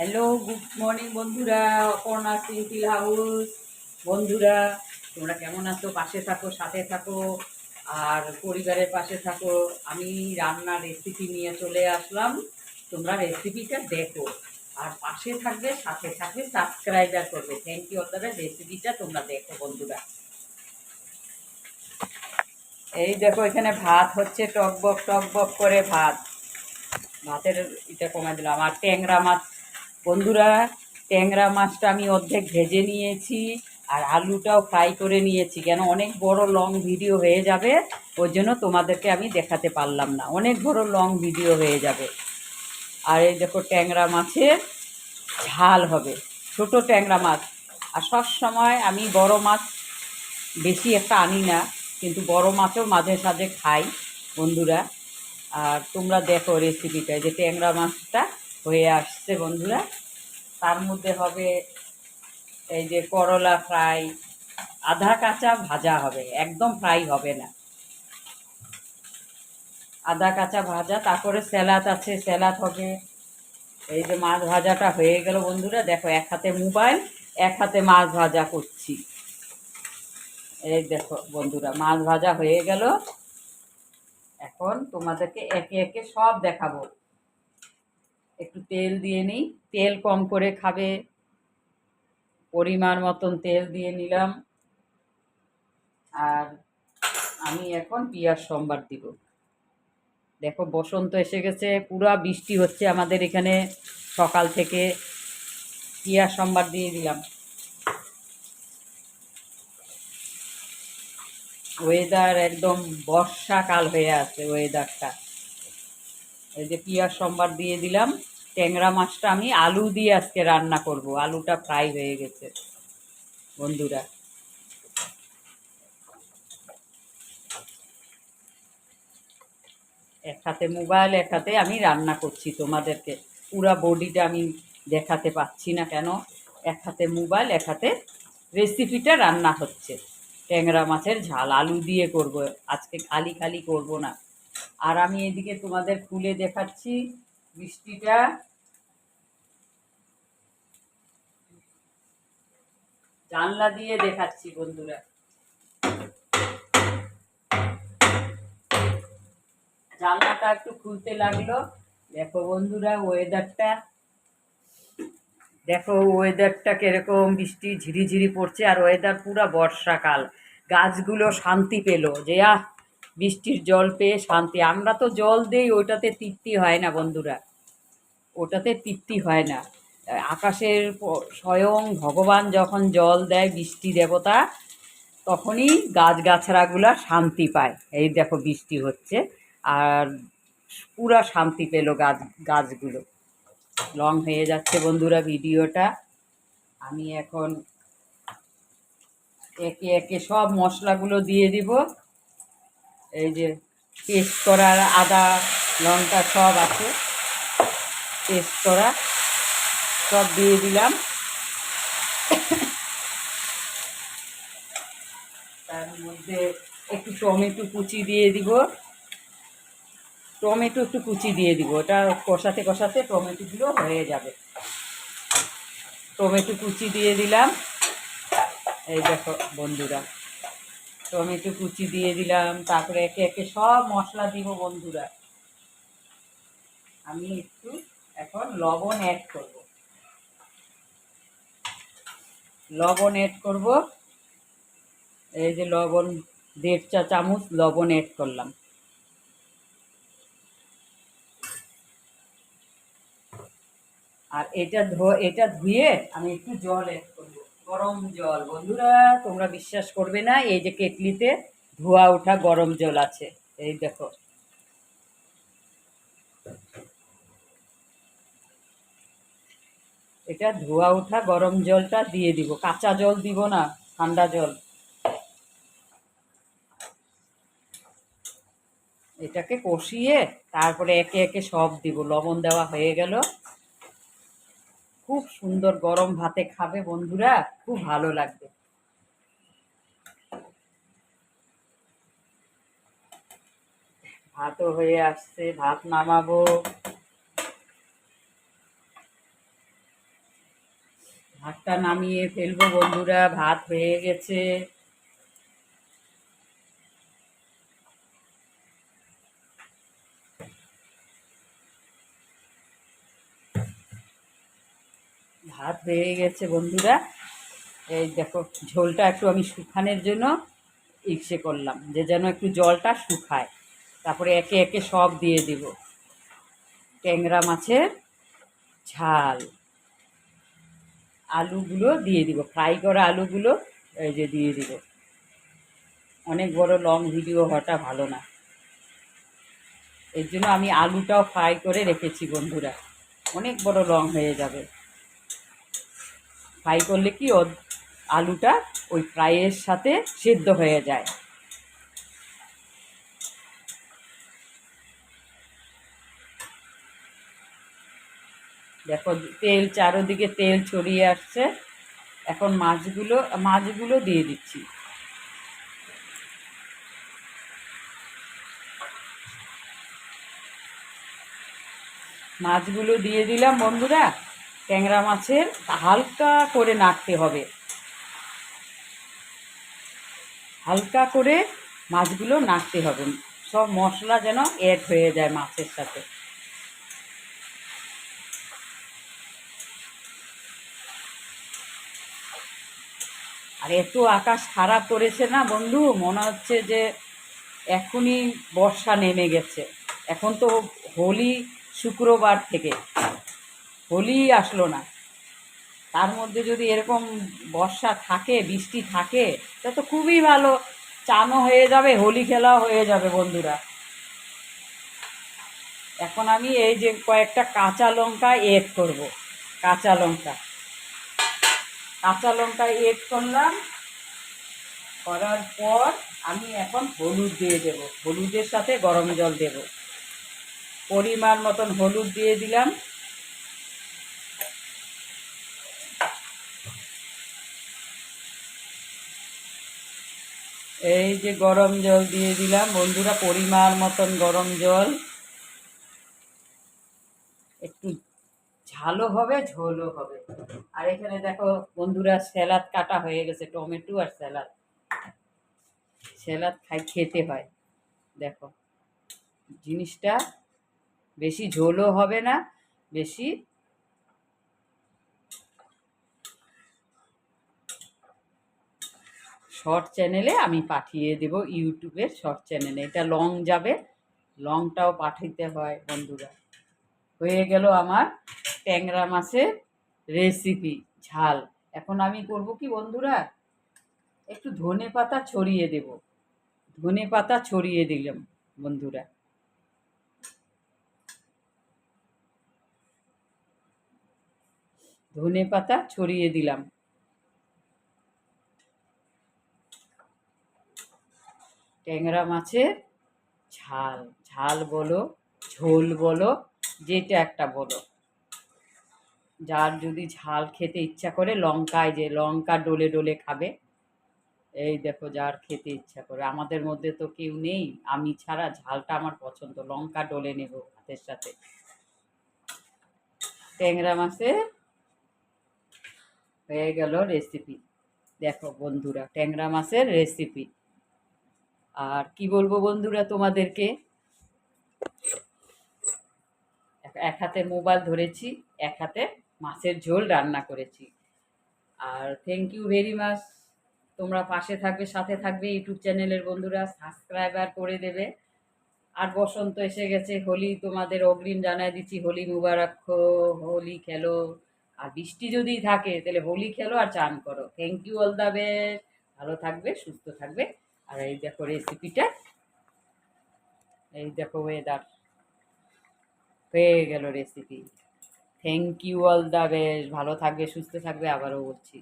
Hello, good morning বন্ধুরা। Aparna simple house বন্ধুরা, তোমরা কেমন আছো? পাশে থাকো, সাথে থাকো, আর পরিবারের পাশে থাকো। আমি রান্নার রেসিপি নিয়ে চলে আসলাম। তোমরা রেসিপিটা দেখো আর পাশে থাকবে, সাথে থাকবে, সাবস্ক্রাইবার করবে। Thank you. আপনারা রেসিপিটা তোমরা দেখো বন্ধুরা। এই দেখো, এখানে ভাত হচ্ছে, টকবক টকবক করে ভাত। ভাতের এটা কমাই দিলাম। আর ট্যাংরা মাছ বন্ধুরা, ট্যাংরা মাছটা আমি অর্ধেক ভেজে নিয়েছি আর আলুটাও ফ্রাই করে নিয়েছি। কেন, অনেক বড় লং ভিডিও হয়ে যাবে, ওই জন্য তোমাদেরকে আমি দেখাতে পারলাম না। অনেক বড় লং ভিডিও হয়ে যাবে। আর এই দেখো, ট্যাংরা মাছের ঝাল হবে, ছোট ট্যাংরা মাছ। আর সব সময় আমি বড় মাছ বেশি একটা আনি না, কিন্তু বড় মাছও মাঝে সাঝে খাই বন্ধুরা। আর তোমরা দেখো রেসিপিটা, যে ট্যাংরা মাছটা হয়ে আসছে বন্ধুরা। তার মধ্যে হবে এই যে করলা ফ্রাই, আধা কাঁচা ভাজা হবে, একদম ফ্রাই হবে না, আধা কাঁচা ভাজা। তারপরে স্যালাড আছে, স্যালাড হবে। এই যে মাছ ভাজাটা হয়ে গেল বন্ধুরা। দেখো, এক হাতে মোবাইল, এক হাতে মাছ ভাজা করছি। এই দেখো বন্ধুরা, মাছ ভাজা হয়ে গেল। এখন তোমাদেরকে একে একে সব দেখাবো। একটু তেল দিয়ে নিই, তেল কম করে খাবে, পরিমাণ মতন তেল দিয়ে নিলাম। আর আমি এখন পিঁয়াজ সম্বার দিব। দেখো, বসন্ত এসে গেছে, পুরা বৃষ্টি হচ্ছে আমাদের এখানে সকাল থেকে। পিঁয়াজ সম্বার দিয়ে দিলাম। ওয়েদার একদম বর্ষাকাল হয়ে আছে ওয়েদারটা। এই যে পিঁয়াজ সম্বার দিয়ে দিলাম। ট্যাংরা মাছটা আমি আলু দিয়ে আজকে রান্না করব। আলুটা ফ্রাই হয়ে গেছে বন্ধুরা। এক হাতে মোবাইল, এক হাতে আমি রান্না করছি। তোমাদেরকে পুরা বডিটা আমি দেখাতে পাচ্ছি না, কেন, এক হাতে মোবাইল, এক হাতে রেসিপিটা রান্না হচ্ছে। ট্যাংরা মাছের ঝাল আলু দিয়ে করব আজকে, খালি খালি করব না। আর আমি এদিকে তোমাদের খুলে দেখাচ্ছি বৃষ্টিটা। জানলা দিয়ে দেখাচ্ছি বন্ধুরা। জানলাটা একটু খুলতে লাগলো। দেখো বন্ধুরা, ওয়েদারটা দেখো, ওয়েদারটা কিরকম, বৃষ্টি ঝিরিঝিরি পড়ছে। আর ওয়েদার পুরা বর্ষাকাল। গাছগুলো শান্তি পেল, যে বৃষ্টির জল পেয়ে শান্তি। আমরা তো জল দেই, ওইটাতে তৃপ্তি হয় না বন্ধুরা, ওটাতে তৃপ্তি হয় না। আকাশের স্বয়ং ভগবান যখন জল দেয়, বৃষ্টি দেবতা, তখনই গাছগাছড়াগুলা শান্তি পায়। এই দেখো, বৃষ্টি হচ্ছে আর পুরা শান্তি পেল গাছগুলো। লং হয়ে যাচ্ছে বন্ধুরা ভিডিওটা। আমি এখন একে একে সব মশলাগুলো দিয়ে দিব। এই যে পেস্ট করা আদা লঙ্কা সব আছে, পেস্ট করা সব দিয়ে দিলাম। তার মধ্যে একটু টমেটো কুচি দিয়ে দিব। টমেটো একটু কুচি দিয়ে দিব, ওটা কষাতে কষাতে টমেটোগুলো হয়ে যাবে। টমেটো কুচি দিয়ে দিলাম। এই দেখো বন্ধুরা, টমেটো কুচি দিয়ে দিলাম। তারপরে একে একে সব মশলা দিব বন্ধুরা। আমি একটু এখন লবণ অ্যাড করব। লবণ অ্যাড করব। এই যে লবণ, 1.5 চা চামচ লবণ অ্যাড করলাম। আর এটা ধুয়ে আমি একটু জল অ্যাড করব, গরম জল বন্ধুরা। তোমরা বিশ্বাস করবে না, এই যে কেটলিতে ধোয়া ওঠা গরম জল আছে। এই দেখো, এটা ধোয়া ওঠা গরম জলটা দিয়ে দিব, কাঁচা জল দিব না, ঠান্ডা জল। এটাকে কষিয়ে তারপরে একে একে সব দিব। লবণ দেওয়া হয়ে গেল। খুব সুন্দর গরম ভাতে খাবে বন্ধুরা, খুব ভালো লাগবে। ভাতও হয়ে আসছে, ভাত নামাবো। ভাতটা নামিয়ে ফেলবো বন্ধুরা, ভাত হয়ে গেছে। ভাত হয়ে গেছে বন্ধুরা। এই দেখো, ঝোলটা একটু আমি শুকানোর জন্য ইচ্ছে করলাম, যে যেন একটু জলটা শুকায়। তারপরে একে একে সব দিয়ে দিব। ট্যাংরা মাছের ঝাল, আলুগুলো দিয়ে দিব, ফ্রাই করা আলুগুলো এই যে দিয়ে দিব। অনেক বড় লং ভিডিও হওয়াটা ভালো না, এর জন্য আমি আলুটাও ফ্রাই করে রেখেছি বন্ধুরা। অনেক বড় লং হয়ে যাবে। ফ্রাই করলে কি আলুটা ওই ফ্রাইয়ের সাথে সিদ্ধ হয়ে যায়। দেখো তেল, চারোদিকে তেল ছড়িয়ে আসছে। এখন মাছগুলো দিয়ে দিচ্ছি। মাছগুলো দিয়ে দিলাম বন্ধুরা। ট্যাংরা মাছের হালকা করে নাড়তে হবে, হালকা করে মাছগুলো নাড়তে হবে, সব মশলা যেন অ্যাড হয়ে যায় মাছের সাথে। আর এত আকাশ খারাপ করেছে না বন্ধু, মনে হচ্ছে যে এখনই বর্ষা নেমে গেছে। এখন তো হোলি শুক্রবার থেকে, হোলি আসলো না, তার মধ্যে যদি এরকম বর্ষা থাকে, বৃষ্টি থাকে, তা তো খুবই ভালো। চানও হয়ে যাবে, হোলি খেলাও হয়ে যাবে বন্ধুরা। এখন আমি এই যে কয়েকটা কাঁচা লঙ্কা এড করব। কাঁচা লঙ্কা কাঁচা লঙ্কা এড করলাম। করার পর আমি এখন হলুদ দিয়ে দেব, হলুদের সাথে গরম জল দেব। পরিমাণ মতন হলুদ দিয়ে দিলাম। এই যে গরম জল দিয়ে দিলাম বন্ধুরা, পরিমাণ মতন গরম জল। একটু ঝালও হবে, ঝোলও হবে। আর এখানে দেখো বন্ধুরা, স্যালাড কাটা হয়ে গেছে, টমেটো আর স্যালাড। স্যালাড খেতে হয়। দেখো, জিনিসটা বেশি ঝোলও হবে না, বেশি। শর্ট চ্যানেলে আমি পাঠিয়ে দেব, ইউটিউবের শর্ট চ্যানেলে। এটা লং যাবে, লংটাও পাঠাইতে হয় বন্ধুরা। হয়ে গেল আমার ট্যাংরা মাছের রেসিপি ঝাল। এখন আমি করব কি বন্ধুরা, একটু ধনে পাতা ছড়িয়ে দেব। ধনে পাতা ছড়িয়ে দিলাম বন্ধুরা। ধনে পাতা ছড়িয়ে দিলাম। ট্যাংরা মাছের ঝাল, ঝাল বলো, ঝোল বলো, যেটা একটা বলো। যার যদি ঝাল খেতে ইচ্ছা করে, লঙ্কায় যে লঙ্কা ডলে ডলে খাবে। এই দেখো, যার খেতে ইচ্ছা করে। আমাদের মধ্যে তো কেউ নেই, আমি ছাড়া। ঝালটা আমার পছন্দ, লঙ্কা ডলে নেব ভাতের সাথে। ট্যাংরা মাছের হয়ে গেল রেসিপি। দেখো বন্ধুরা, ট্যাংরা মাছের রেসিপি। আর কি বলবো বন্ধুরা তোমাদেরকে, এক হাতে মোবাইল ধরেছি, এক হাতে মাছের ঝোল রান্না করেছি। আর থ্যাংক ইউ ভেরি মাচ। তোমরা পাশে থাকবে, সাথে থাকবে, ইউটিউব চ্যানেলের বন্ধুরা সাবস্ক্রাইবার করে দেবে। আর বসন্ত এসে গেছে, হোলি তোমাদের অগ্রিম জানাই দিচ্ছি, হোলি মুবারক হো। হোলি খেলো। আর বৃষ্টি যদি থাকে তাহলে হোলি খেলো আর চান করো। Thank you, all the best. ভালো থাকবে, সুস্থ থাকবে। আর এই দেখো রেসিপিটা, এই দেখো ওয়েদার, হয়ে গেল recipe. Thank you, all the best. ভালো থাকবে, সুস্থ থাকবে, আবারও বলছি।